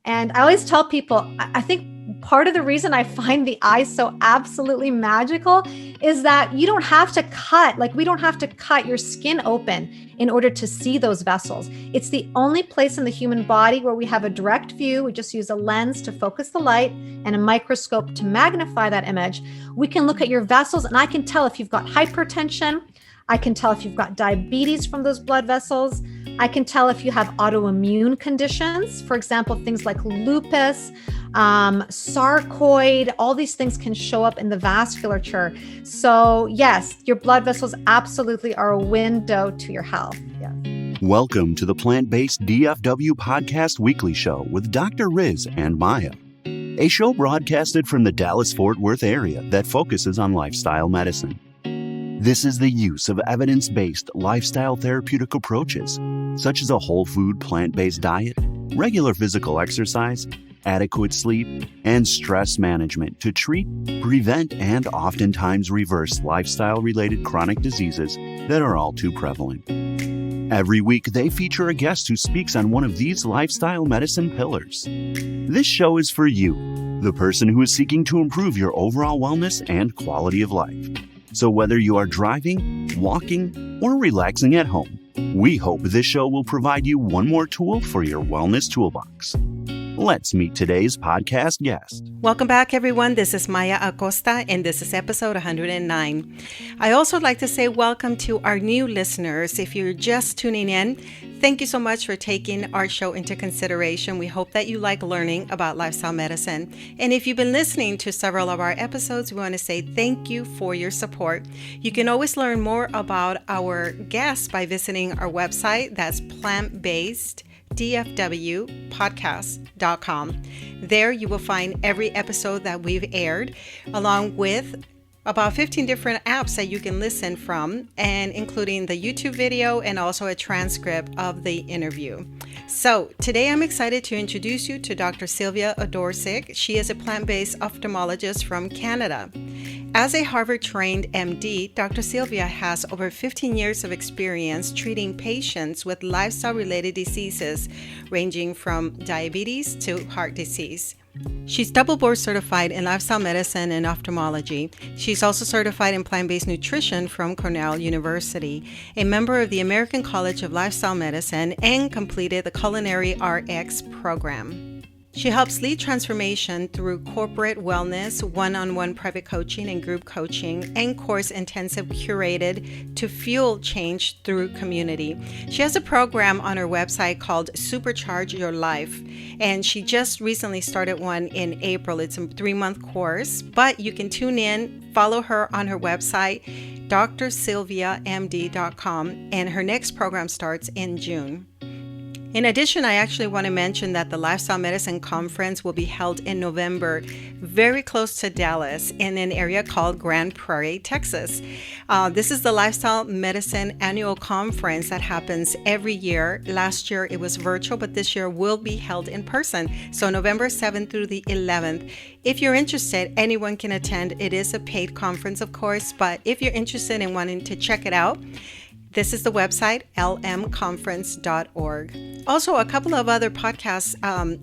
And I always tell people, I think part of the reason I find the eye so absolutely magical is that you don't have to cut, like we don't have to cut your skin open in order to see those vessels. It's the only place in the human body where we have a direct view. We just use a lens to focus the light and a microscope to magnify that image. We can look at your vessels and I can tell if you've got hypertension. I can tell if you've got diabetes from those blood vessels. I can tell if you have autoimmune conditions, for example, things like lupus, sarcoid, all these things can show up in the vasculature. So yes, your blood vessels absolutely are a window to your health. Yes. Welcome to the Plant-Based DFW Podcast Weekly Show with Dr. Riz and Maya, a show broadcasted from the Dallas-Fort Worth area that focuses on lifestyle medicine. This is the use of evidence-based lifestyle therapeutic approaches, such as a whole food plant-based diet, regular physical exercise, adequate sleep, and stress management to treat, prevent, and oftentimes reverse lifestyle-related chronic diseases that are all too prevalent. Every week, they feature a guest who speaks on one of these lifestyle medicine pillars. This show is for you, the person who is seeking to improve your overall wellness and quality of life. So whether you are driving, walking, or relaxing at home, we hope this show will provide you one more tool for your wellness toolbox. Let's meet today's podcast guest. Welcome back, everyone. This is Maya Acosta, and this is episode 109. I also like to say welcome to our new listeners. If you're just tuning in, thank you so much for taking our show into consideration. We hope that you like learning about lifestyle medicine. And if you've been listening to several of our episodes, we want to say thank you for your support. You can always learn more about our guests by visiting our website. That's plantbaseddfwpodcast.com. There you will find every episode that we've aired, along with about 15 different apps that you can listen from, and including the YouTube video and also a transcript of the interview. So today I'm excited to introduce you to Dr. Silvia Odorcic. She is a plant-based ophthalmologist from Canada. As a Harvard-trained MD, Dr. Silvia has over 15 years of experience treating patients with lifestyle-related diseases ranging from diabetes to heart disease. She's double board certified in lifestyle medicine and ophthalmology. She's also certified in plant-based nutrition from Cornell University, a member of the American College of Lifestyle Medicine, and completed the Culinary Rx program. She helps lead transformation through corporate wellness, one-on-one private coaching and group coaching, and course intensive curated to fuel change through community. She has a program on her website called Supercharge Your Life, and she just recently started one in April. It's a 3-month course, but you can tune in, follow her on her website, drsilviamd.com, and her next program starts in June. In addition, I actually want to mention that the Lifestyle Medicine Conference will be held in November, very close to Dallas, in an area called Grand Prairie, Texas. This is the Lifestyle Medicine Annual Conference that happens every year. Last year it was virtual, but this year will be held in person. So November 7th through the 11th. If you're interested, anyone can attend. It is a paid conference, of course, but if you're interested in wanting to check it out, this is the website, lmconference.org. Also, a couple of other podcast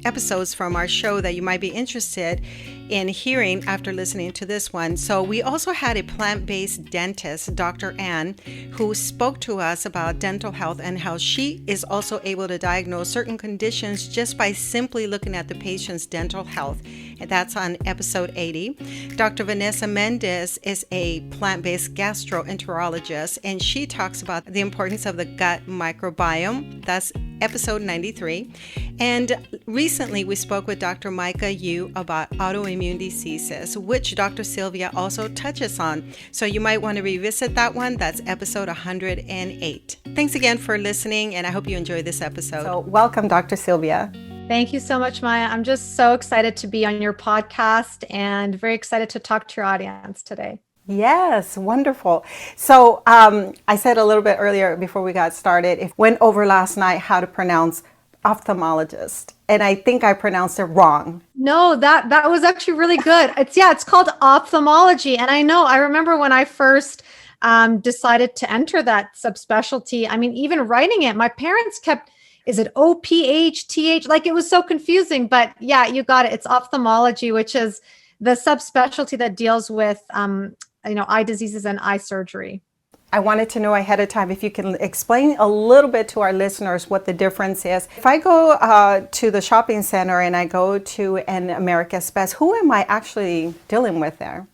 episodes from our show that you might be interested in hearing after listening to this one. So we also had a plant-based dentist, Dr. Ann, who spoke to us about dental health and how she is also able to diagnose certain conditions just by simply looking at the patient's dental health. And that's on episode 80. Dr. Vanessa Mendez is a plant-based gastroenterologist, and she talks about the importance of the gut microbiome. That's episode 93. And recently we spoke with Dr. Micah Yu about autoimmune diseases, which Dr. Silvia also touches on. So you might want to revisit that one. That's episode 108. Thanks again for listening, and I hope you enjoy this episode. So welcome, Dr. Silvia. Thank you so much, Maya. I'm just so excited to be on your podcast and very excited to talk to your audience today. Yes, wonderful. So I said a little bit earlier before we got started, it went over last night how to pronounce ophthalmologist, and I think I pronounced it wrong. No, that was actually really good. It's called ophthalmology, and I remember when I first decided to enter that subspecialty. I mean, even writing it, my parents kept is it OPH, TH? Like it was so confusing, but yeah, you got it. It's ophthalmology, which is the subspecialty that deals with, eye diseases and eye surgery. I wanted to know ahead of time if you can explain a little bit to our listeners what the difference is. If I go to the shopping center and I go to an America's Best, who am I actually dealing with there?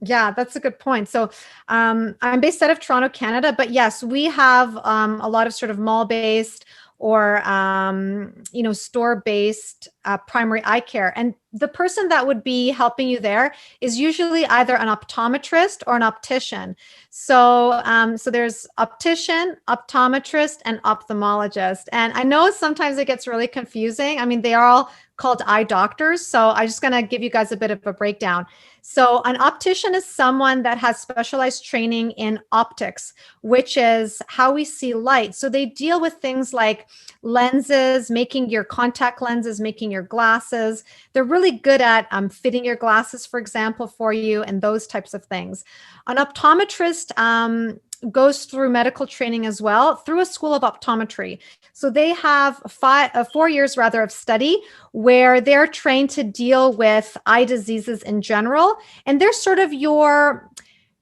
Yeah, that's a good point. So I'm based out of Toronto, Canada, but yes, we have a lot of sort of mall-based or, store-based primary eye care. And the person that would be helping you there is usually either an optometrist or an optician. So there's optician, optometrist, and ophthalmologist. And I know sometimes it gets really confusing. I mean, they are all called eye doctors. So I'm just going to give you guys a bit of a breakdown. So an optician is someone that has specialized training in optics, which is how we see light. So they deal with things like lenses, making your contact lenses, making your glasses. They're really good at fitting your glasses, for example, for you and those types of things. An optometrist goes through medical training as well through a school of optometry. So they have 4 years rather of study where they're trained to deal with eye diseases in general. And they're sort of your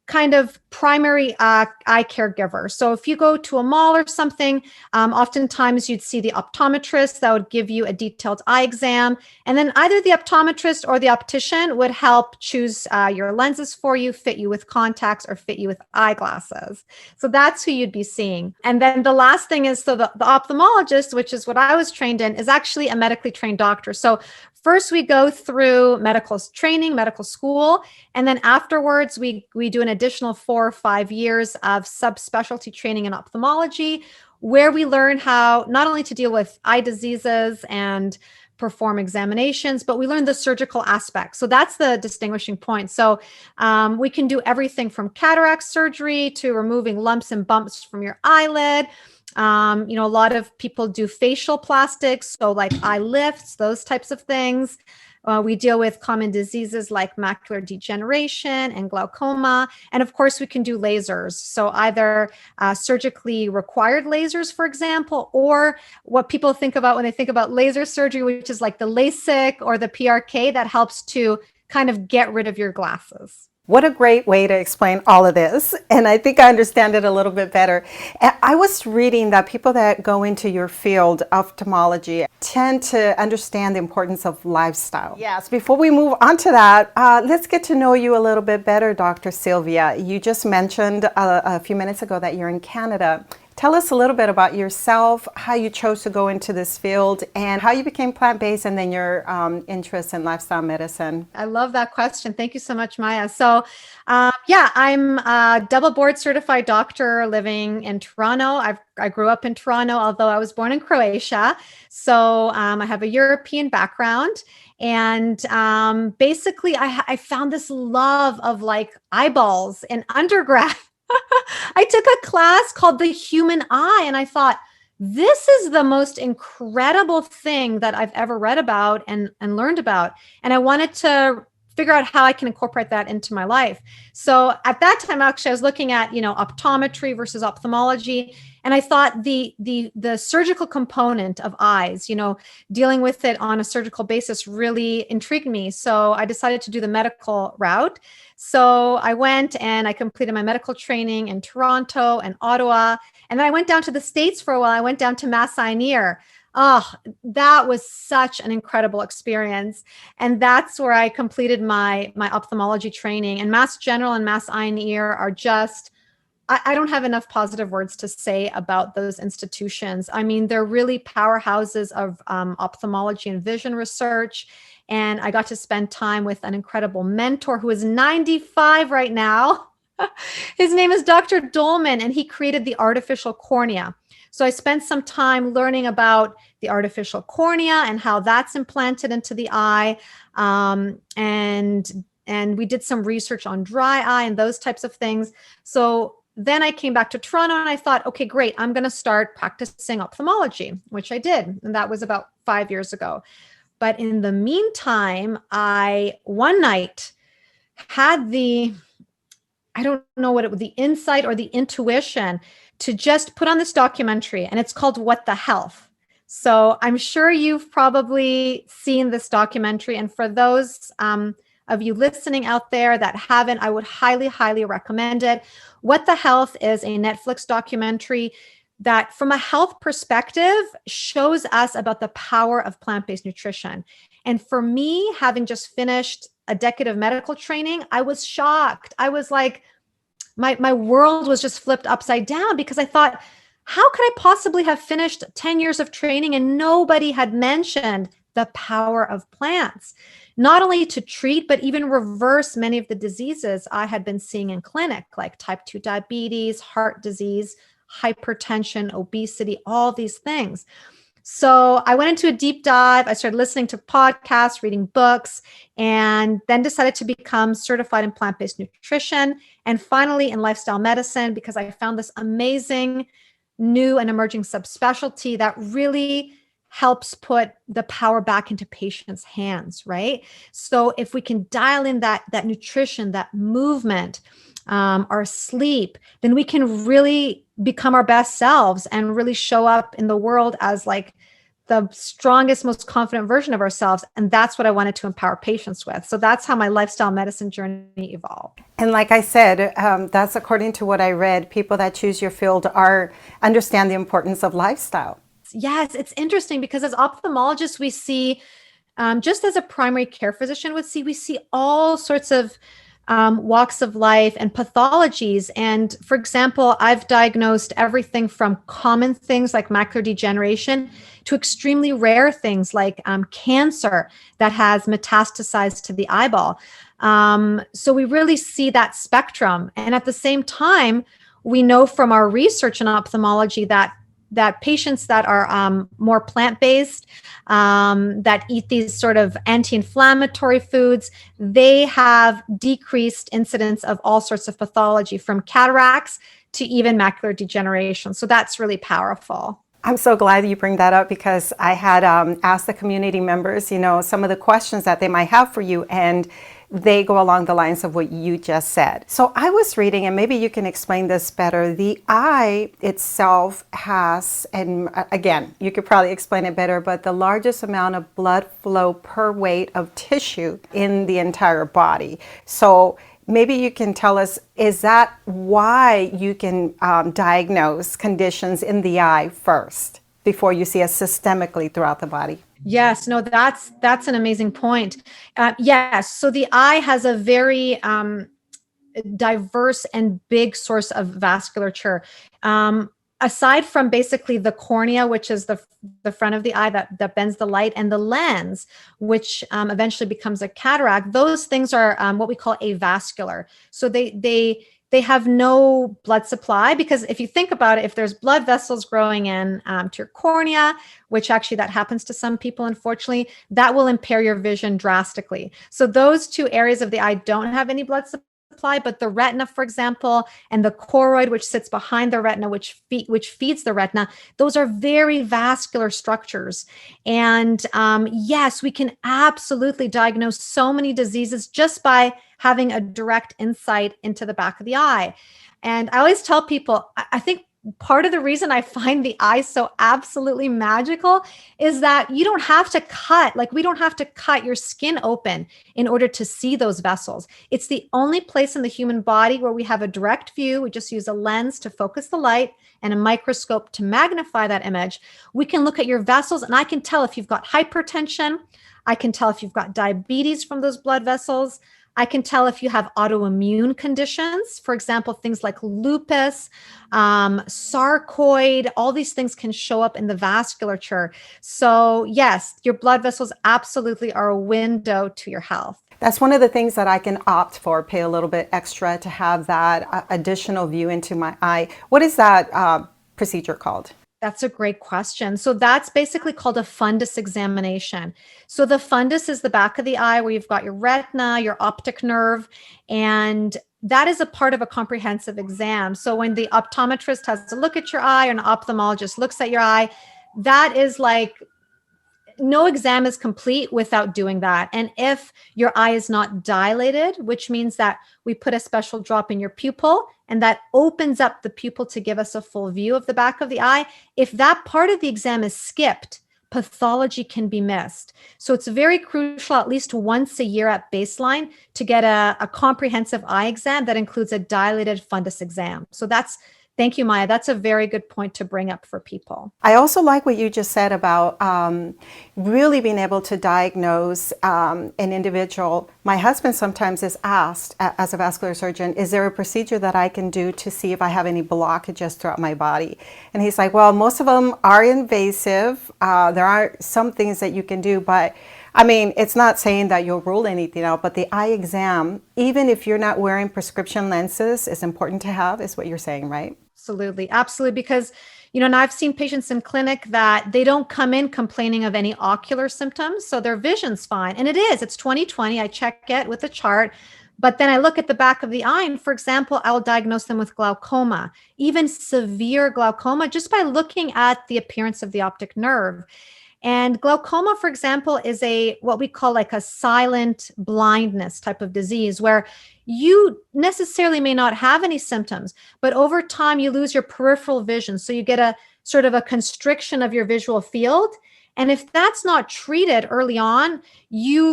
kind of primary eye caregiver. So if you go to a mall or something, oftentimes you'd see the optometrist that would give you a detailed eye exam. And then either the optometrist or the optician would help choose your lenses for you, fit you with contacts, or fit you with eyeglasses. So that's who you'd be seeing. And then the last thing is, so the ophthalmologist, which is what I was trained in, is actually a medically trained doctor. So first, we go through medical training, medical school, and then afterwards, we do an additional 4 or 5 years of subspecialty training in ophthalmology, where we learn how not only to deal with eye diseases and perform examinations, but we learn the surgical aspect. So that's the distinguishing point. So we can do everything from cataract surgery to removing lumps and bumps from your eyelid. A lot of people do facial plastics, so like eye lifts, those types of things. We deal with common diseases like macular degeneration and glaucoma. And of course, we can do lasers. So either surgically required lasers, for example, or what people think about when they think about laser surgery, which is like the LASIK or the PRK that helps to kind of get rid of your glasses. What a great way to explain all of this. And I think I understand it a little bit better. I was reading that people that go into your field, ophthalmology, tend to understand the importance of lifestyle. Yes, before we move on to that, let's get to know you a little bit better, Dr. Silvia. You just mentioned a few minutes ago that you're in Canada. Tell us a little bit about yourself, how you chose to go into this field, and how you became plant-based, and then your interest in lifestyle medicine. I love that question. Thank you so much, Maya. So, I'm a double board certified doctor living in Toronto. I grew up in Toronto, although I was born in Croatia. So I have a European background. And basically, I found this love of like eyeballs in undergrad. I took a class called The Human Eye, and I thought, this is the most incredible thing that I've ever read about and learned about. And I wanted to figure out how I can incorporate that into my life. So at that time, actually, I was looking at, optometry versus ophthalmology. And I thought the surgical component of eyes, dealing with it on a surgical basis really intrigued me. So I decided to do the medical route. So I went and I completed my medical training in Toronto and Ottawa. And then I went down to the States for a while. I went down to Mass Eye and Ear. Oh, that was such an incredible experience. And that's where I completed my ophthalmology training. And Mass General and Mass Eye and Ear are just, I don't have enough positive words to say about those institutions. I mean, they're really powerhouses of ophthalmology and vision research. And I got to spend time with an incredible mentor who is 95 right now. His name is Dr. Dolman, and he created the artificial cornea. So I spent some time learning about the artificial cornea and how that's implanted into the eye. And we did some research on dry eye and those types of things. So then I came back to Toronto and I thought, okay, great, I'm going to start practicing ophthalmology, which I did. And that was about 5 years ago. But in the meantime, I one night had the insight or the intuition to just put on this documentary, and it's called What the Health. So I'm sure you've probably seen this documentary. And for those of you listening out there that haven't, I would highly, highly recommend it. What the Health is a Netflix documentary that, from a health perspective, shows us about the power of plant-based nutrition. And for me, having just finished a decade of medical training, I was shocked. I was like, my world was just flipped upside down, because I thought, how could I possibly have finished 10 years of training and nobody had mentioned the power of plants, not only to treat, but even reverse many of the diseases I had been seeing in clinic, like type 2 diabetes, heart disease, hypertension, obesity, all these things. So I went into a deep dive. I started listening to podcasts, reading books, and then decided to become certified in plant-based nutrition, and finally in lifestyle medicine, because I found this amazing new and emerging subspecialty that really helps put the power back into patients' hands, right? So if we can dial in that nutrition, that movement, our sleep, then we can really become our best selves and really show up in the world as like the strongest, most confident version of ourselves. And that's what I wanted to empower patients with. So that's how my lifestyle medicine journey evolved. And like I said, that's according to what I read. People that choose your field understand the importance of lifestyle. Yes, it's interesting because as ophthalmologists, we see, just as a primary care physician would see, we see all sorts of walks of life and pathologies. And for example, I've diagnosed everything from common things like macular degeneration to extremely rare things like cancer that has metastasized to the eyeball. So we really see that spectrum. And at the same time, we know from our research in ophthalmology that patients that are more plant-based, that eat these sort of anti-inflammatory foods, they have decreased incidence of all sorts of pathology, from cataracts to even macular degeneration. So that's really powerful. I'm so glad you bring that up, because I had asked the community members, some of the questions that they might have for you, and they go along the lines of what you just said. So I was reading, and maybe you can explain this better, the eye itself has, and again, you could probably explain it better, but the largest amount of blood flow per weight of tissue in the entire body. So maybe you can tell us, is that why you can diagnose conditions in the eye first before you see it systemically throughout the body? Yes, no, that's an amazing point. Yes, so the eye has a very diverse and big source of vasculature. Aside from basically the cornea, which is the front of the eye that bends the light, and the lens, which eventually becomes a cataract, those things are what we call avascular. So they have no blood supply, because if you think about it, if there's blood vessels growing in to your cornea, which actually that happens to some people, unfortunately, that will impair your vision drastically. So those two areas of the eye don't have any blood supply, but the retina, for example, and the choroid, which sits behind the retina, which feeds the retina, those are very vascular structures. And yes, we can absolutely diagnose so many diseases just by having a direct insight into the back of the eye. And I always tell people, I think part of the reason I find the eye so absolutely magical is that you don't have to cut, like we don't have to cut your skin open in order to see those vessels. It's the only place in the human body where we have a direct view. We just use a lens to focus the light and a microscope to magnify that image. We can look at your vessels, and I can tell if you've got hypertension. I can tell if you've got diabetes from those blood vessels. I can tell if you have autoimmune conditions, for example, things like lupus, sarcoid, all these things can show up in the vasculature. So yes, your blood vessels absolutely are a window to your health. That's one of the things that I can opt for, pay a little bit extra to have that additional view into my eye. What is that procedure called? That's a great question. So that's basically called a fundus examination. So the fundus is the back of the eye where you've got your retina, your optic nerve, and that is a part of a comprehensive exam. So when the optometrist has to look at your eye, or an ophthalmologist looks at your eye, that is like, no exam is complete without doing that. And if your eye is not dilated, which means that we put a special drop in your pupil and that opens up the pupil to give us a full view of the back of the eye, if that part of the exam is skipped, pathology can be missed. So it's very crucial at least once a year at baseline to get a comprehensive eye exam that includes a dilated fundus exam. So thank you, Maya. That's a very good point to bring up for people. I also like what you just said about really being able to diagnose an individual. My husband sometimes is asked, as a vascular surgeon, is there a procedure that I can do to see if I have any blockages throughout my body? And he's like, well, most of them are invasive. There are some things that you can do, but I mean, it's not saying that you'll rule anything out, but the eye exam, even if you're not wearing prescription lenses, is important to have, is what you're saying, right? Absolutely. Absolutely. Because, and I've seen patients in clinic that they don't come in complaining of any ocular symptoms. So their vision's fine. And it's 20/20. I check it with a chart, but then I look at the back of the eye. And for example, I'll diagnose them with glaucoma, even severe glaucoma, just by looking at the appearance of the optic nerve. And glaucoma, for example, is what we call like a silent blindness type of disease where you necessarily may not have any symptoms, but over time you lose your peripheral vision. So you get a sort of a constriction of your visual field. And if that's not treated early on,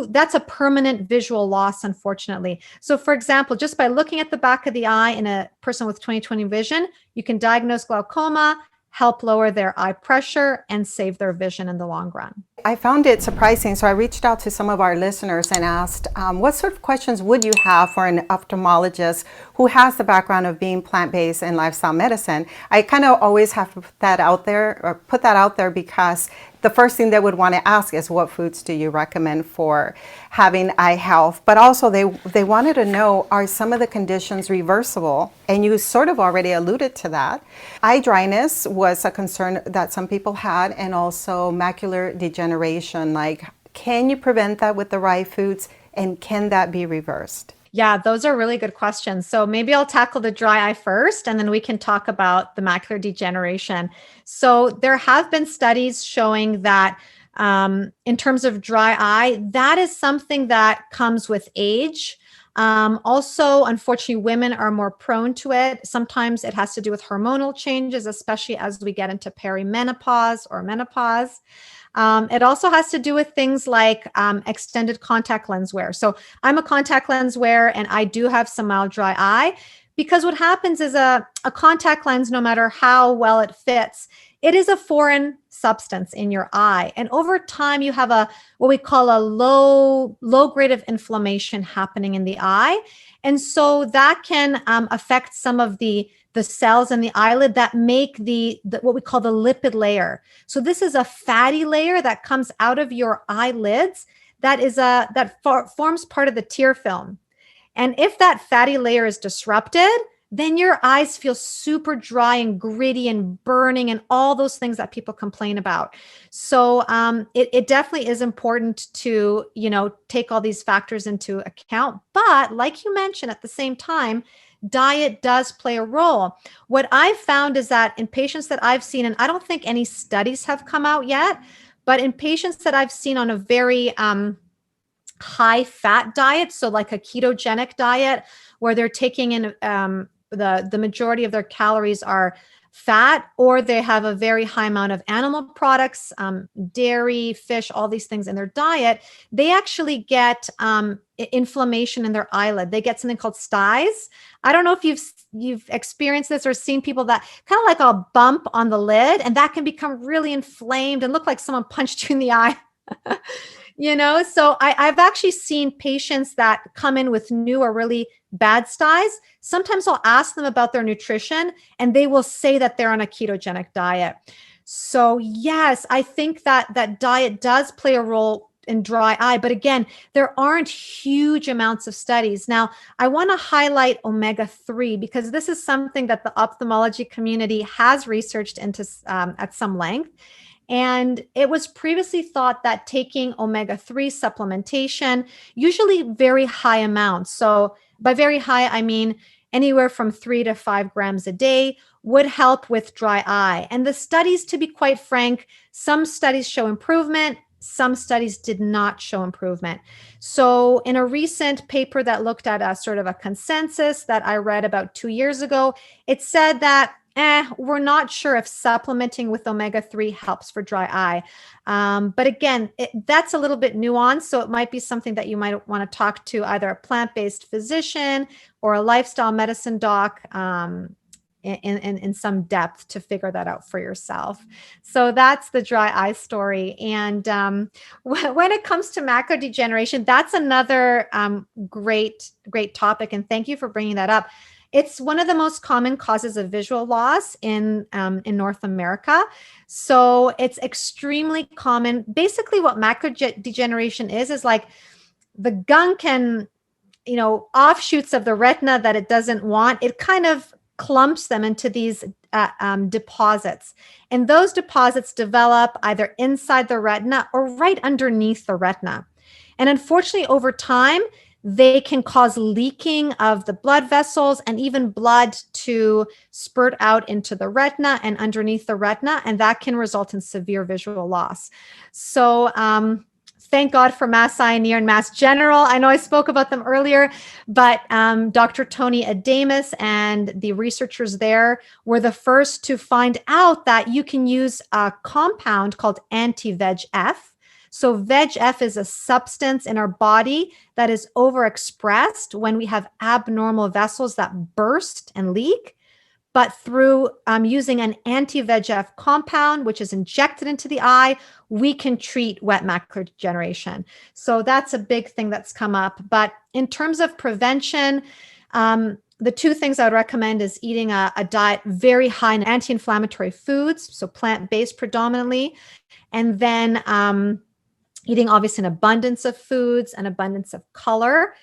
that's a permanent visual loss, unfortunately. So for example, just by looking at the back of the eye in a person with 20/20 vision, you can diagnose glaucoma, help lower their eye pressure, and save their vision in the long run. I found it surprising, so I reached out to some of our listeners and asked, what sort of questions would you have for an ophthalmologist who has the background of being plant-based and lifestyle medicine? I kind of always have to put that out there because the first thing they would want to ask is, what foods do you recommend for having eye health? But also they wanted to know, are some of the conditions reversible? And you sort of already alluded to that. Eye dryness was a concern that some people had, and also macular degeneration. Like, can you prevent that with the right foods? And can that be reversed? Yeah, those are really good questions. So maybe I'll tackle the dry eye first, and then we can talk about the macular degeneration. So there have been studies showing that in terms of dry eye, that is something that comes with age. Also, unfortunately, women are more prone to it. Sometimes it has to do with hormonal changes, especially as we get into perimenopause or menopause. It also has to do with things like extended contact lens wear. So I'm a contact lens wearer, and I do have some mild dry eye, because what happens is a contact lens, no matter how well it fits, it is a foreign substance in your eye. And over time, you have what we call a low grade of inflammation happening in the eye. And so that can affect some of the cells in the eyelid that make the what we call the lipid layer. So this is a fatty layer that comes out of your eyelids that forms part of the tear film. And if that fatty layer is disrupted, then your eyes feel super dry and gritty and burning and all those things that people complain about. So it definitely is important to, take all these factors into account. But like you mentioned, at the same time, diet does play a role. What I've found is that in patients that I've seen, and I don't think any studies have come out yet, but in patients that I've seen on a very high fat diet, so like a ketogenic diet, where they're taking in the majority of their calories are fat, or they have a very high amount of animal products, dairy, fish, all these things in their diet, they actually get inflammation in their eyelid. They get something called styes. I don't know if you've experienced this or seen people that kind of like a bump on the lid, and that can become really inflamed and look like someone punched you in the eye. So I've actually seen patients that come in with new or really bad styes. Sometimes I'll ask them about their nutrition, and they will say that they're on a ketogenic diet. So yes, I think that diet does play a role in dry eye. But again, there aren't huge amounts of studies. Now, I want to highlight omega-3 because this is something that the ophthalmology community has researched into at some length. And it was previously thought that taking omega-3 supplementation, usually very high amounts. So by very high, I mean anywhere from 3 to 5 grams a day, would help with dry eye. And the studies, to be quite frank, some studies show improvement, some studies did not show improvement. So in a recent paper that looked at a sort of a consensus that I read about 2 years ago, it said that, we're not sure if supplementing with omega-3 helps for dry eye. But again, that's a little bit nuanced. So it might be something that you might want to talk to either a plant-based physician or a lifestyle medicine doc in some depth to figure that out for yourself. So that's the dry eye story. And when it comes to macular degeneration, that's another great topic. And thank you for bringing that up. It's one of the most common causes of visual loss in North America. So it's extremely common. Basically, what macular degeneration is like the gunk and, offshoots of the retina that it doesn't want. It kind of clumps them into these deposits. And those deposits develop either inside the retina or right underneath the retina. And unfortunately, over time, they can cause leaking of the blood vessels and even blood to spurt out into the retina and underneath the retina, and that can result in severe visual loss. So thank God for Mass Eye and Ear and Mass General. I know I spoke about them earlier, but Dr. Tony Adamus and the researchers there were the first to find out that you can use a compound called anti-VEGF. So VEGF is a substance in our body that is overexpressed when we have abnormal vessels that burst and leak. But through using an anti-VEGF compound, which is injected into the eye, we can treat wet macular degeneration. So that's a big thing that's come up. But in terms of prevention, the two things I would recommend is eating a diet very high in anti-inflammatory foods, so plant-based predominantly, and then eating obviously an abundance of foods, an abundance of color,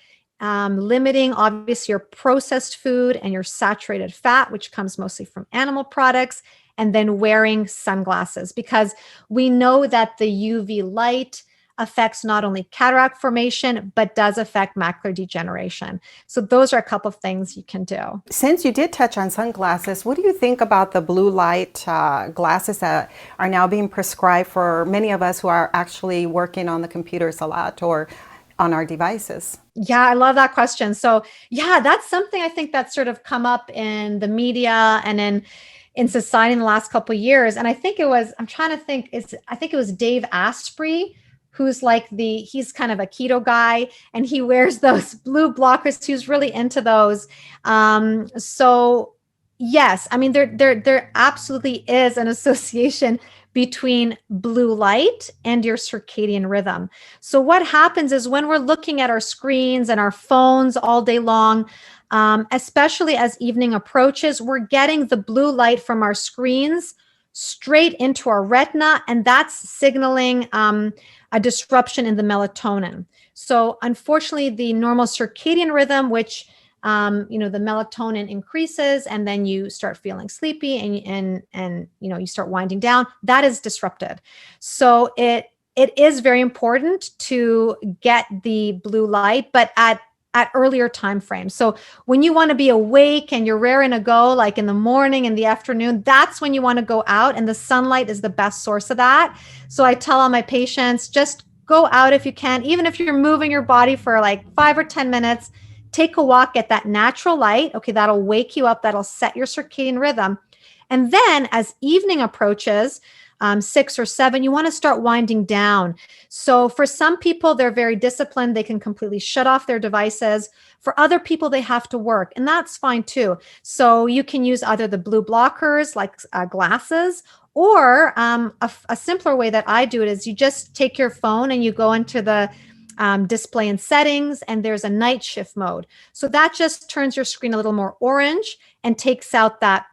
limiting obviously your processed food and your saturated fat, which comes mostly from animal products, and then wearing sunglasses, because we know that the UV light affects not only cataract formation, but does affect macular degeneration. So those are a couple of things you can do. Since you did touch on sunglasses, what do you think about the blue light glasses that are now being prescribed for many of us who are actually working on the computers a lot or on our devices? Yeah, I love that question. So yeah, that's something I think that's sort of come up in the media and in society in the last couple of years. And I think it was, I think it was Dave Asprey, who's he's kind of a keto guy, and he wears those blue blockers. He's really into those. So yes, I mean, there absolutely is an association between blue light and your circadian rhythm. So what happens is when we're looking at our screens and our phones all day long, especially as evening approaches, we're getting the blue light from our screens straight into our retina, and that's signaling a disruption in the melatonin. So unfortunately, the normal circadian rhythm, which the melatonin increases and then you start feeling sleepy and you start winding down, that is disrupted. So it is very important to get the blue light, but at earlier time frames. So when you want to be awake and you're raring to go, like in the morning and the afternoon, that's when you want to go out, and the sunlight is the best source of that. So I tell all my patients, just go out if you can, even if you're moving your body for like 5 or 10 minutes, take a walk, get that natural light. Okay, that'll wake you up, that'll set your circadian rhythm. And then as evening approaches, 6 or 7, you want to start winding down. So for some people, they're very disciplined. They can completely shut off their devices. For other people, they have to work, and that's fine too. So you can use either the blue blockers like glasses, or a simpler way that I do it is you just take your phone and you go into the display and settings, and there's a night shift mode. So that just turns your screen a little more orange and takes out that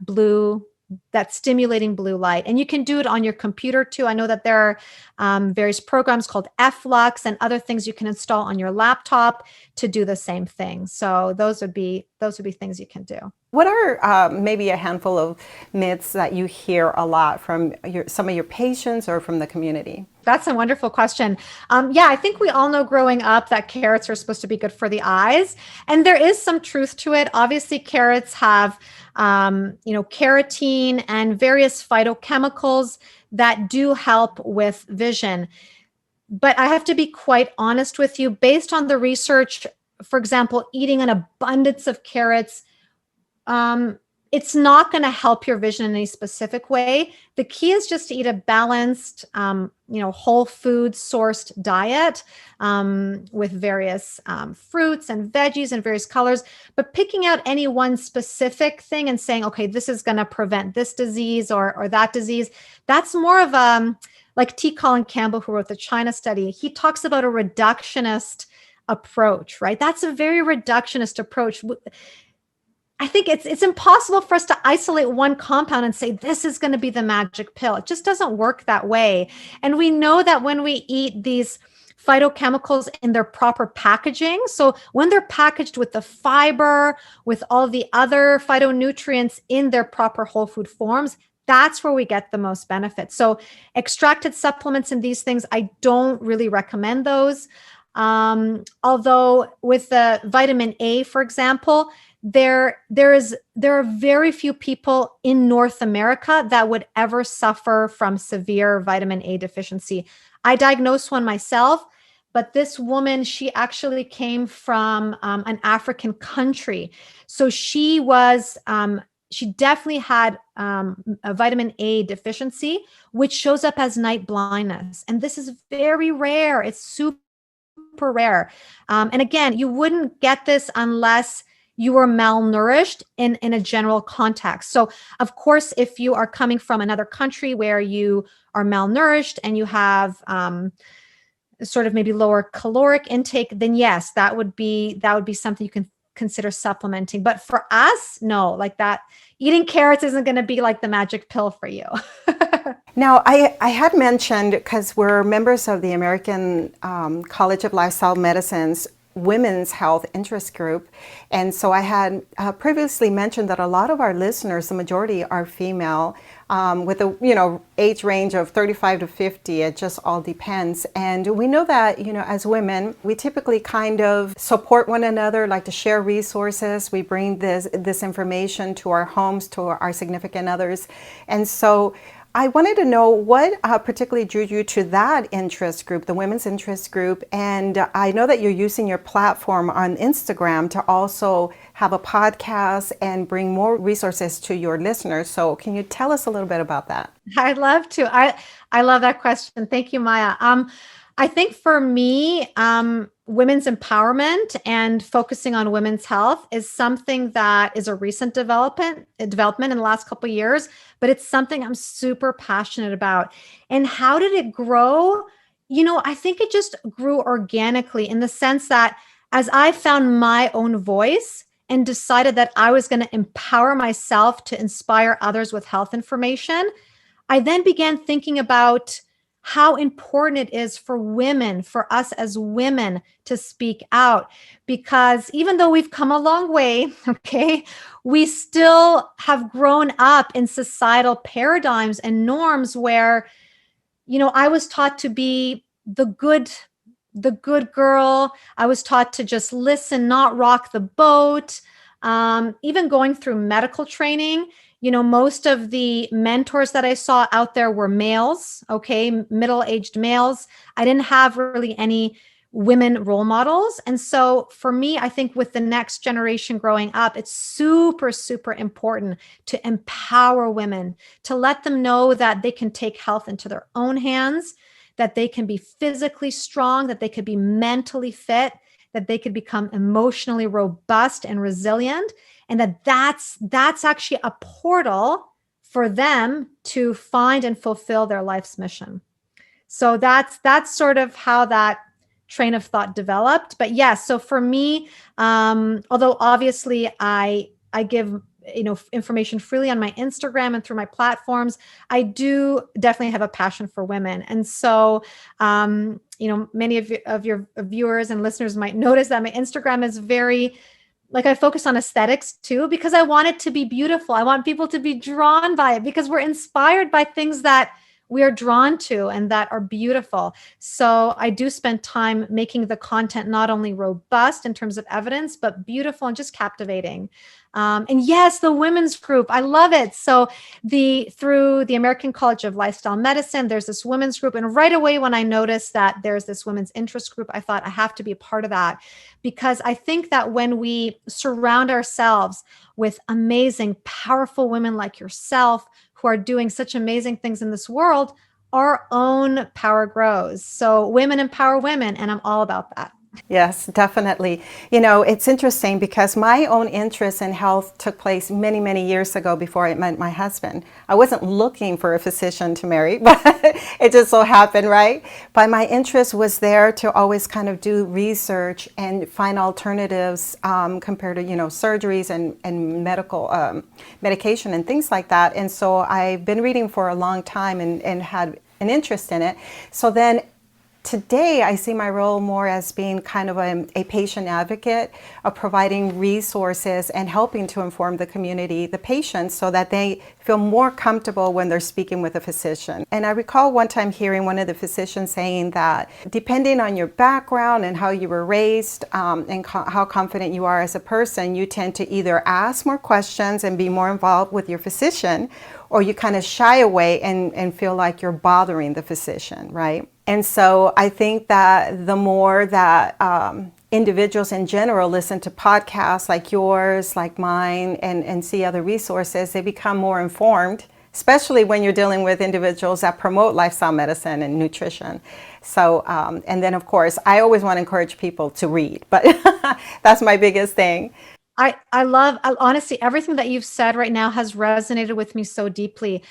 stimulating blue light. And you can do it on your computer too. I know that there are various programs called F-Lux and other things you can install on your laptop to do the same thing. So those would be things you can do. What are maybe a handful of myths that you hear a lot from some of your patients or from the community? That's a wonderful question. Yeah, I think we all know growing up that carrots are supposed to be good for the eyes. And there is some truth to it. Obviously, carrots have, carotene and various phytochemicals that do help with vision. But I have to be quite honest with you, based on the research, for example, eating an abundance of carrots, it's not going to help your vision in any specific way. The key is just to eat a balanced, whole food sourced diet with various fruits and veggies and various colors, but picking out any one specific thing and saying, okay, this is going to prevent this disease or that disease. That's more of like T. Colin Campbell, who wrote the China study. He talks about a reductionist approach, right? That's a very reductionist approach. I think it's impossible for us to isolate one compound and say, this is going to be the magic pill. It just doesn't work that way. And we know that when we eat these phytochemicals in their proper packaging, so when they're packaged with the fiber, with all the other phytonutrients in their proper whole food forms, that's where we get the most benefit. So extracted supplements and these things, I don't really recommend those. Although with the vitamin A, for example, there are very few people in North America that would ever suffer from severe vitamin A deficiency. I diagnosed one myself, but this woman, she actually came from an African country. So she definitely had a vitamin A deficiency, which shows up as night blindness. And this is very rare. It's super rare. And again, you wouldn't get this unless you are malnourished in a general context. So of course, if you are coming from another country where you are malnourished and you have sort of maybe lower caloric intake, then yes, that would be something you can consider supplementing. But for us, no, like that, eating carrots isn't going to be like the magic pill for you. Now, I had mentioned, because we're members of the American College of Lifestyle Medicine's Women's Health Interest Group. And so I had previously mentioned that a lot of our listeners, the majority are female, with a age range of 35 to 50. It just all depends. And we know that, as women, we typically kind of support one another, like to share resources. We bring this information to our homes, to our significant others. And so I wanted to know what particularly drew you to that interest group, the women's interest group. And I know that you're using your platform on Instagram to also have a podcast and bring more resources to your listeners. So can you tell us a little bit about that? I'd love to. I love that question. Thank you, Maya. I think for me, women's empowerment and focusing on women's health is something that is a recent development in the last couple of years, but it's something I'm super passionate about. And how did it grow? I think it just grew organically in the sense that as I found my own voice and decided that I was going to empower myself to inspire others with health information, I then began thinking about how important it is for women, for us as women, to speak out. Because even though we've come a long way, okay, we still have grown up in societal paradigms and norms where, I was taught to be the good girl. I was taught to just listen, not rock the boat. Even going through medical training, most of the mentors that I saw out there were males, okay, middle-aged males. I didn't have really any women role models. And so for me, I think with the next generation growing up, it's super, super important to empower women, to let them know that they can take health into their own hands, that they can be physically strong, that they could be mentally fit, that they could become emotionally robust and resilient, and that's actually a portal for them to find and fulfill their life's mission. So that's sort of how that train of thought developed. But yes, so for me, although obviously I give information freely on my Instagram and through my platforms, I do definitely have a passion for women. And so many of your viewers and listeners might notice that my Instagram is very, I focus on aesthetics too, because I want it to be beautiful. I want people to be drawn by it because we're inspired by things that we are drawn to and that are beautiful. So I do spend time making the content not only robust in terms of evidence, but beautiful and just captivating. And yes, the women's group, I love it. So through the American College of Lifestyle Medicine, there's this women's group. And right away, when I noticed that there's this women's interest group, I thought I have to be a part of that, because I think that when we surround ourselves with amazing, powerful women like yourself, who are doing such amazing things in this world, our own power grows. So women empower women, and I'm all about that. Yes, definitely. You know, it's interesting because my own interest in health took place many, many years ago before I met my husband. I wasn't looking for a physician to marry, but it just so happened, right? But my interest was there to always kind of do research and find alternatives compared to, surgeries and medical medication and things like that. And so I've been reading for a long time and had an interest in it. So then today, I see my role more as being kind of a patient advocate, of providing resources and helping to inform the community, the patients, so that they feel more comfortable when they're speaking with a physician. And I recall one time hearing one of the physicians saying that depending on your background and how you were raised and how confident you are as a person, you tend to either ask more questions and be more involved with your physician, or you kind of shy away and feel like you're bothering the physician, right? And so I think that the more that individuals in general listen to podcasts like yours, like mine, and see other resources, they become more informed, especially when you're dealing with individuals that promote lifestyle medicine and nutrition. So, and then of course, I always want to encourage people to read, but that's my biggest thing. I love, honestly, everything that you've said right now has resonated with me so deeply.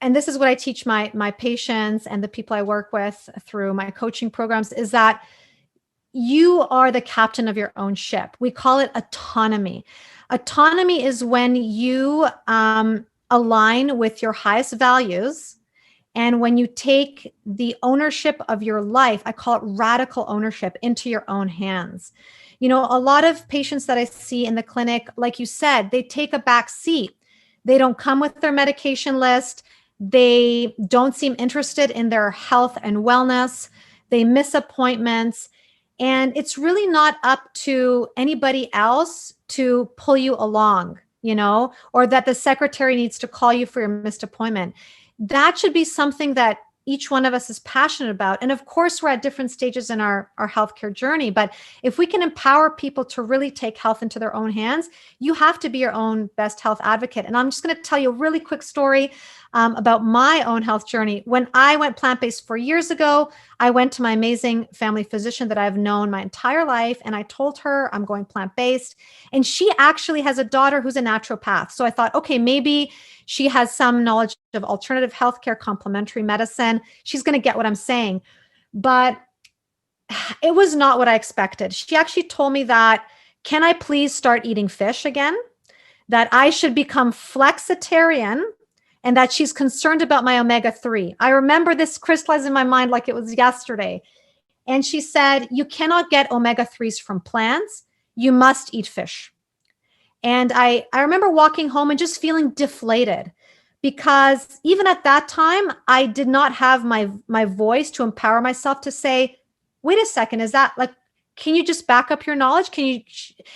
And this is what I teach my patients and the people I work with through my coaching programs, is that you are the captain of your own ship. We call it autonomy. Autonomy is when you align with your highest values, and when you take the ownership of your life, I call it radical ownership, into your own hands. A lot of patients that I see in the clinic, like you said, they take a back seat. They don't come with their medication list. They don't seem interested in their health and wellness. They miss appointments. And it's really not up to anybody else to pull you along, or that the secretary needs to call you for your missed appointment. That should be something that each one of us is passionate about. And of course, we're at different stages in our healthcare journey. But if we can empower people to really take health into their own hands, you have to be your own best health advocate. And I'm just going to tell you a really quick story about my own health journey. When I went plant-based 4 years ago, I went to my amazing family physician that I've known my entire life, and I told her I'm going plant-based. And she actually has a daughter who's a naturopath. So I thought, okay, maybe she has some knowledge of alternative healthcare, complementary medicine. She's going to get what I'm saying. But it was not what I expected. She actually told me that, can I please start eating fish again? That I should become flexitarian, and that she's concerned about my omega-3. I remember this crystallized in my mind like it was yesterday. And she said, you cannot get omega-3s from plants. You must eat fish. And I remember walking home and just feeling deflated, because even at that time, I did not have my voice to empower myself to say, wait a second, is that like, can you just back up your knowledge? Can you,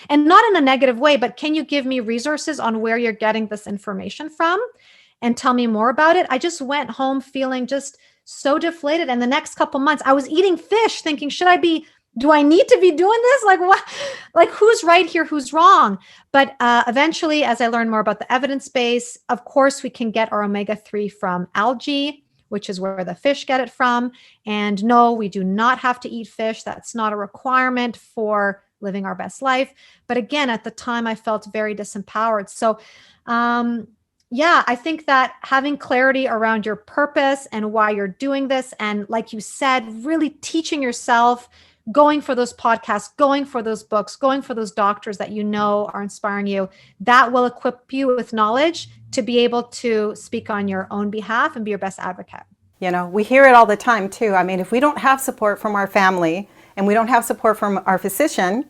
and not in a negative way, but can you give me resources on where you're getting this information from and tell me more about it? I just went home feeling just so deflated. And the next couple months, I was eating fish thinking, do I need to be doing this? Like what? Like who's right here? Who's wrong? But eventually, as I learned more about the evidence base, of course, we can get our omega-3 from algae, which is where the fish get it from. And no, we do not have to eat fish. That's not a requirement for living our best life. But again, at the time, I felt very disempowered. So yeah, I think that having clarity around your purpose and why you're doing this, and like you said, really teaching yourself, going for those podcasts, going for those books, going for those doctors that you know are inspiring you, that will equip you with knowledge to be able to speak on your own behalf and be your best advocate. We hear it all the time too. I mean, if we don't have support from our family and we don't have support from our physician,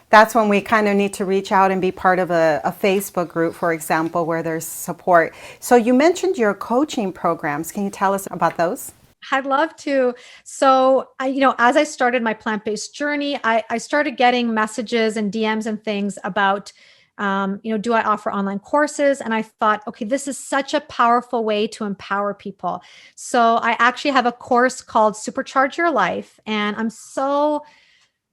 that's when we kind of need to reach out and be part of a Facebook group, for example, where there's support. So you mentioned your coaching programs. Can you tell us about those? I'd love to. So, as I started my plant-based journey, I started getting messages and DMs and things about, do I offer online courses? And I thought, okay, this is such a powerful way to empower people. So I actually have a course called Supercharge Your Life, and I'm so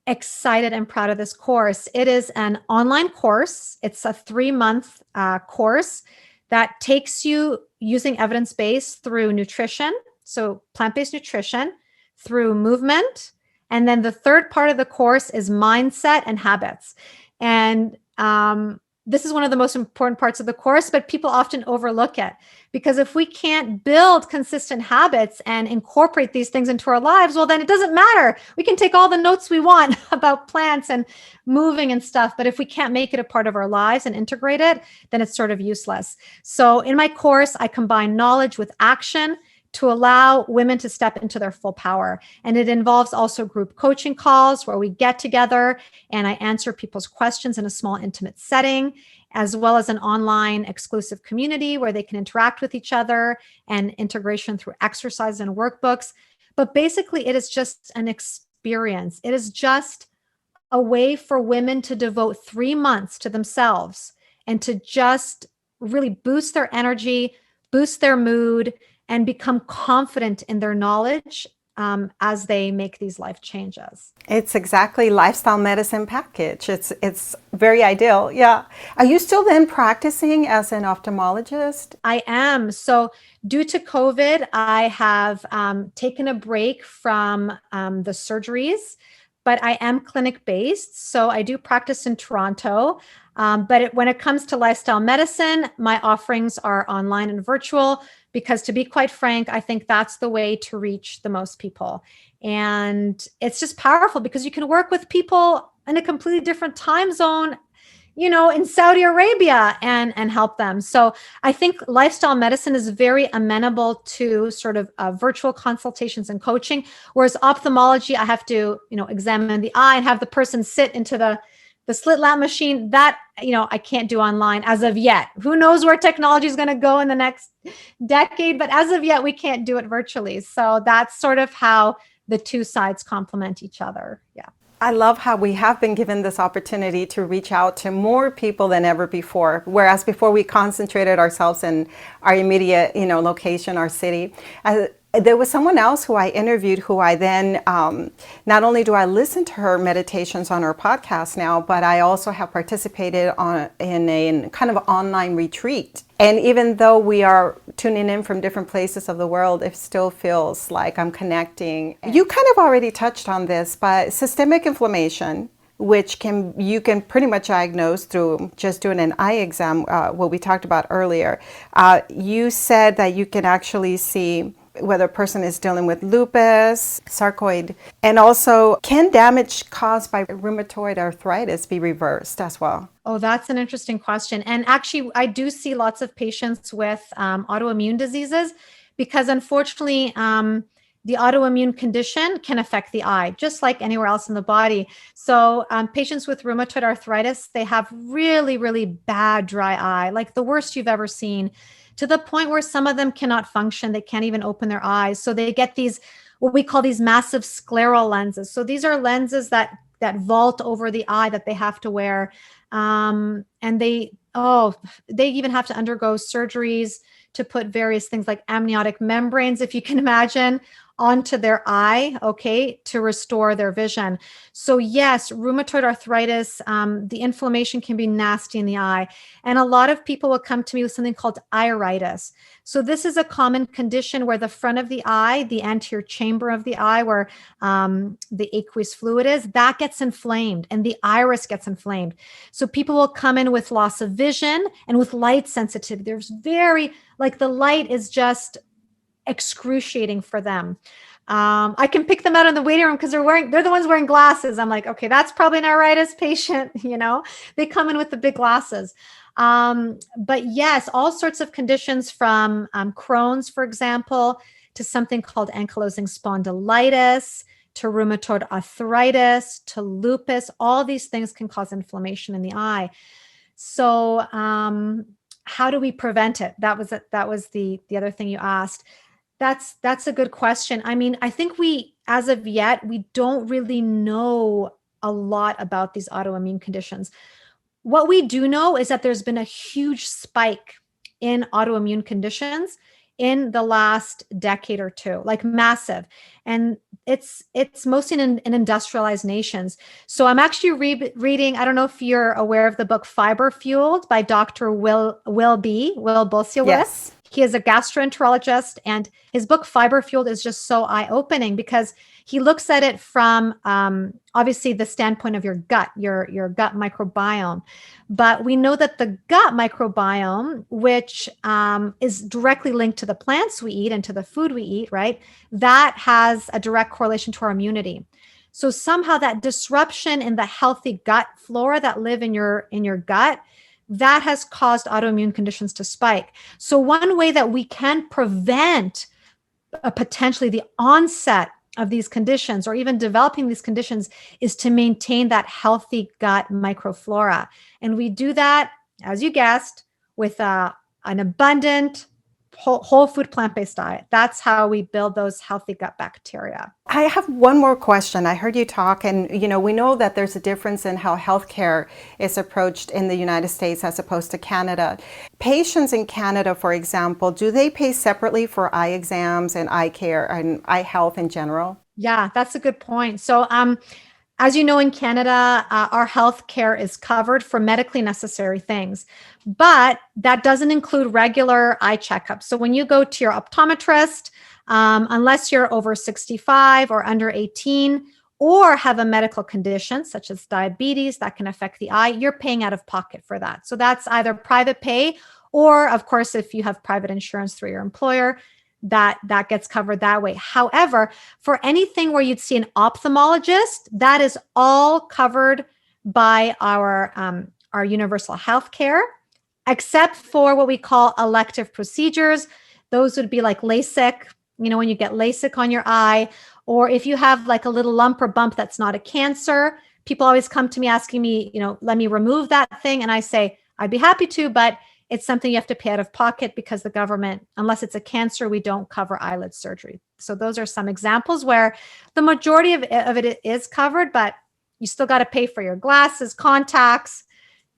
excited and proud of this course. It is an online course. It's a 3-month course that takes you using evidence-based through nutrition. So plant-based nutrition, through movement. And then the third part of the course is mindset and habits. And this is one of the most important parts of the course, but people often overlook it, because if we can't build consistent habits and incorporate these things into our lives, well, then it doesn't matter. We can take all the notes we want about plants and moving and stuff, but if we can't make it a part of our lives and integrate it, then it's sort of useless. So in my course, I combine knowledge with action to allow women to step into their full power. And it involves also group coaching calls where we get together and I answer people's questions in a small, intimate setting, as well as an online exclusive community where they can interact with each other, and integration through exercise and workbooks. But basically, it is just an experience. It is just a way for women to devote 3 months to themselves and to just really boost their energy, boost their mood, and become confident in their knowledge as they make these life changes. It's exactly lifestyle medicine package. It's very ideal. Yeah. Are you still then practicing as an ophthalmologist? I am. So due to COVID, I have taken a break from the surgeries, but I am clinic-based. So I do practice in Toronto. But when it comes to lifestyle medicine, my offerings are online and virtual, because to be quite frank, I think that's the way to reach the most people. And it's just powerful because you can work with people in a completely different time zone, in Saudi Arabia and help them. So I think lifestyle medicine is very amenable to sort of virtual consultations and coaching, whereas ophthalmology, I have to, examine the eye and have the person sit into the slit lamp machine. That, I can't do online as of yet. Who knows where technology is going to go in the next decade, but as of yet, we can't do it virtually. So that's sort of how the two sides complement each other. Yeah. I love how we have been given this opportunity to reach out to more people than ever before. Whereas before we concentrated ourselves in our immediate, location, our city. There was someone else who I interviewed who I then, not only do I listen to her meditations on her podcast now, but I also have participated in a kind of online retreat. And even though we are tuning in from different places of the world, it still feels like I'm connecting. You kind of already touched on this, but systemic inflammation, which you can pretty much diagnose through just doing an eye exam, what we talked about earlier. You said that you can actually see whether a person is dealing with lupus, sarcoid, and also can damage caused by rheumatoid arthritis be reversed as well? Oh, that's an interesting question. And actually, I do see lots of patients with autoimmune diseases, because unfortunately, the autoimmune condition can affect the eye, just like anywhere else in the body. So patients with rheumatoid arthritis, they have really, really bad dry eye, like the worst you've ever seen, to the point where some of them cannot function. They can't even open their eyes. So they get these, what we call these massive scleral lenses. So these are lenses that vault over the eye that they have to wear. And they even have to undergo surgeries to put various things like amniotic membranes, if you can imagine, onto their eye, to restore their vision. So yes, rheumatoid arthritis, the inflammation can be nasty in the eye. And a lot of people will come to me with something called iritis. So this is a common condition where the front of the eye, the anterior chamber of the eye, where the aqueous fluid is, that gets inflamed and the iris gets inflamed. So people will come in with loss of vision and with light sensitivity. There's the light is just excruciating for them. I can pick them out in the waiting room because they're the ones wearing glasses. I'm like, okay, that's probably an iritis patient. They come in with the big glasses. But yes, all sorts of conditions from Crohn's, for example, to something called ankylosing spondylitis, to rheumatoid arthritis, to lupus. All these things can cause inflammation in the eye. So how do we prevent it? That was the other thing you asked. That's a good question. I mean, I think as of yet, we don't really know a lot about these autoimmune conditions. What we do know is that there's been a huge spike in autoimmune conditions in the last decade or two, like massive. And it's mostly in industrialized nations. So I'm actually reading, I don't know if you're aware of the book Fiber Fueled by Dr. Will Bolsiewicz. Yes. He is a gastroenterologist, and his book Fiber Fueled is just so eye-opening because he looks at it from obviously the standpoint of your gut microbiome. But we know that the gut microbiome, which is directly linked to the plants we eat and to the food we eat, right? That has a direct correlation to our immunity. So somehow that disruption in the healthy gut flora that live in your gut, that has caused autoimmune conditions to spike. So one way that we can prevent potentially the onset of these conditions or even developing these conditions is to maintain that healthy gut microflora. And we do that, as you guessed, with an abundant whole food plant-based diet. That's how we build those healthy gut bacteria. I have one more question. I heard you talk, and we know that there's a difference in how healthcare is approached in the United States as opposed to Canada. Patients in Canada, for example, do they pay separately for eye exams and eye care and eye health in general? Yeah, that's a good point. So as you know, in Canada, our health care is covered for medically necessary things, but that doesn't include regular eye checkups. So when you go to your optometrist, unless you're over 65 or under 18 or have a medical condition such as diabetes that can affect the eye, you're paying out of pocket for that. So that's either private pay or, of course, if you have private insurance through your employer, that gets covered that way. However, for anything where you'd see an ophthalmologist, that is all covered by our universal health care, except for what we call elective procedures. Those would be like LASIK, when you get LASIK on your eye, or if you have like a little lump or bump that's not a cancer. People always come to me asking me, let me remove that thing. And I say, I'd be happy to, but it's something you have to pay out of pocket because the government, unless it's a cancer, we don't cover eyelid surgery. So those are some examples where the majority of it is covered, but you still got to pay for your glasses, contacts,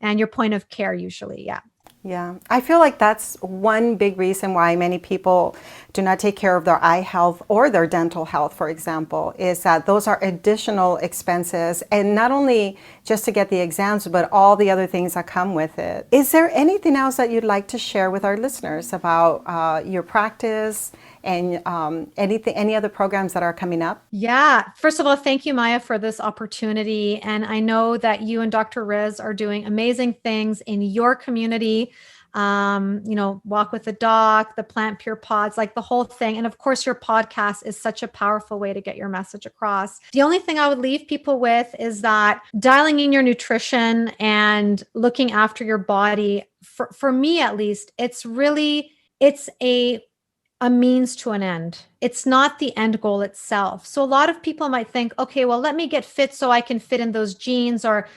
and your point of care usually. Yeah. Yeah, I feel like that's one big reason why many people do not take care of their eye health or their dental health, for example, is that those are additional expenses, and not only just to get the exams, but all the other things that come with it. Is there anything else that you'd like to share with our listeners about your practice and any other programs that are coming up? Yeah. First of all, thank you, Maya, for this opportunity. And I know that you and Dr. Riz are doing amazing things in your community. Walk with the doc, the Plant Pure Pods, like the whole thing. And of course, your podcast is such a powerful way to get your message across. The only thing I would leave people with is that dialing in your nutrition and looking after your body, for me at least, it's a means to an end. It's not the end goal itself. So a lot of people might think, okay, well, let me get fit so I can fit in those jeans or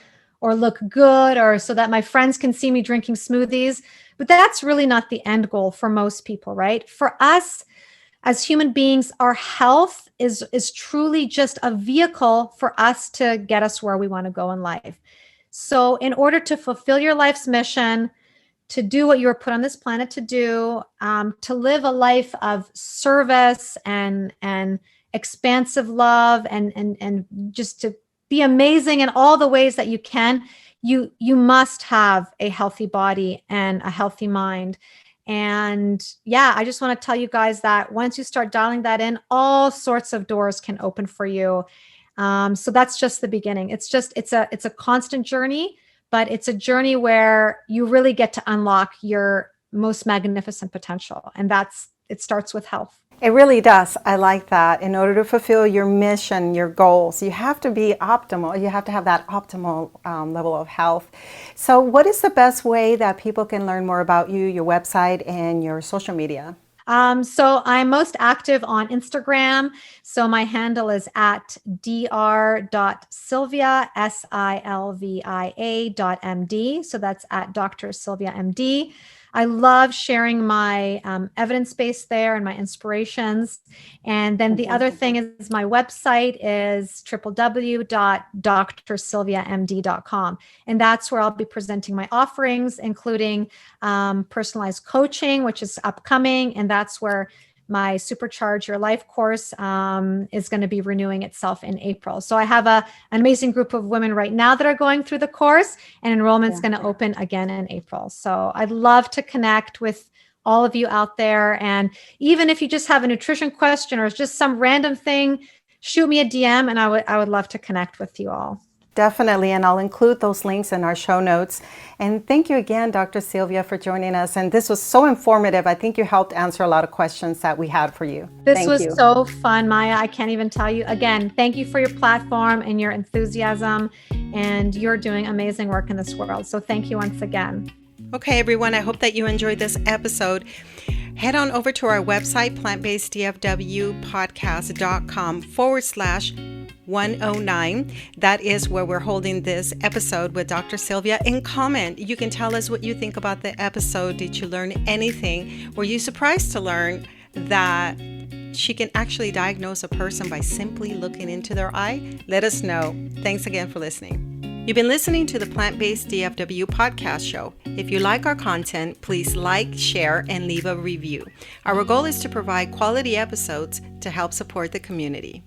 look good, or so that my friends can see me drinking smoothies. But that's really not the end goal for most people, right? For us as human beings, our health is truly just a vehicle for us to get us where we want to go in life. So in order to fulfill your life's mission, to do what you were put on this planet to do, to live a life of service and expansive love and just to be amazing in all the ways that you can, you must have a healthy body and a healthy mind. And yeah, I just want to tell you guys that once you start dialing that in, all sorts of doors can open for you. So that's just the beginning. It's a constant journey. But it's a journey where you really get to unlock your most magnificent potential. And it starts with health. It really does. I like that. In order to fulfill your mission, your goals, you have to be optimal. You have to have that optimal level of health. So what is the best way that people can learn more about you, your website, and your social media? So I'm most active on Instagram. So my handle is at dr.silvia, silvia.md. So that's at Dr. Silvia MD. I love sharing my evidence base there and my inspirations. And then the other thing is my website is www.drsilviamd.com. And that's where I'll be presenting my offerings, including personalized coaching, which is upcoming. And that's where my Supercharge Your Life course is going to be renewing itself in April. So I have an amazing group of women right now that are going through the course, and enrollment's going to open again in April. So I'd love to connect with all of you out there. And even if you just have a nutrition question or just some random thing, shoot me a DM, and I would love to connect with you all. Definitely, and I'll include those links in our show notes. And thank you again, Dr. Silvia, for joining us. And this was so informative. I think you helped answer a lot of questions that we had for you. This was so fun, Maya. I can't even tell you. Again, thank you for your platform and your enthusiasm. And you're doing amazing work in this world. So thank you once again. Okay, everyone, I hope that you enjoyed this episode. Head on over to our website, plantbaseddfwpodcast.com/109. That is where we're holding this episode with Dr. Silvia. And comment. You can tell us what you think about the episode. Did you learn anything? Were you surprised to learn that she can actually diagnose a person by simply looking into their eye? Let us know. Thanks again for listening. You've been listening to the Plant-Based DFW podcast show. If you like our content, please like, share, and leave a review. Our goal is to provide quality episodes to help support the community.